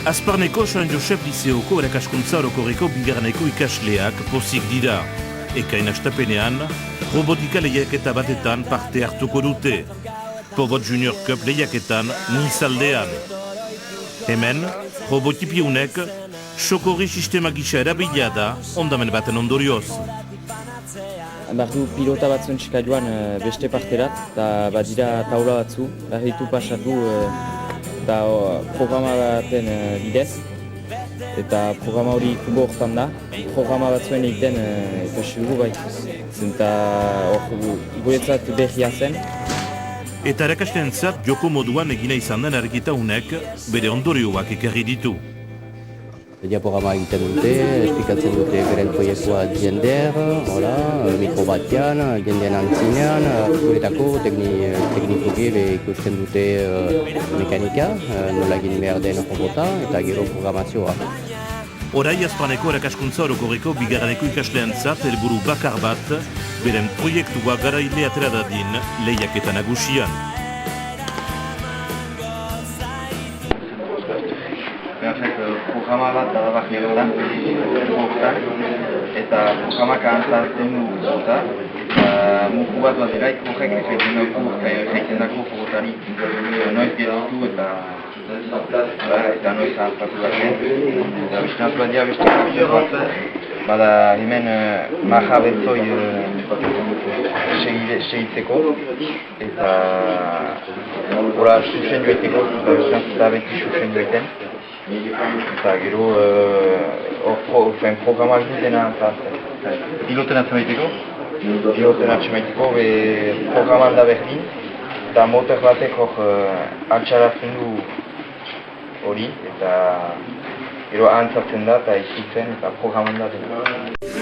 Azparneko San Josep Liceoko erakaskuntza orokorreko bigarreneko ikasleak pozik dira. Ekain astapenean, robotika lehiaketa batetan parte hartuko dute. Pobot Junior Cup lehiaketan Muizaldean. Hemen, robotipiunek sokorri sistema gisa erabilia da ondamen baten ondorioz. Bardu pilota batzuen txika joan beste parterat, eta badira taula batzu, barritu pasatu eta programa baten bidez. Eta programa hori kubo hortan da, programa batzuen egiten ikasi dugu bai. Zenta guretzat behia zen. Eta erakaslentzat joko moduan egina izan den argita unek bere ondorioak ekarri ditu. Diaporama egiten dute, esplikatzen dute beren proiektua jender, mikro batean, jendean antzinean, guretako teknikoki ikusten dute mekanika, nola egin behar den robota eta gero programazioa. Orai Azparneko erakaskuntza orokorreko bigarreneko ikasleentzat helburu bakar bat, beren proiektua garaile atera dadin lehiaketa nagusian. Programa bat da gerotan, eta programak antzartzen duguta. Mugu bat bat dira, ikurrek egiten dako fogotari noiz geratu eta noiz antzartu batzen. Eta bestinatu bat dira beste konzer bat, bada hemen maha betzoi segitzeko eta hora susen joiteko, eta beti susen joiten. Eta gero programak dutena antzartzen. Piloten atzemaiteko? Piloten atzemaiteko programan da berdin, eta motor batek altxarazten du hori, eta gero antzartzen da eta izitzen eta programan da dena.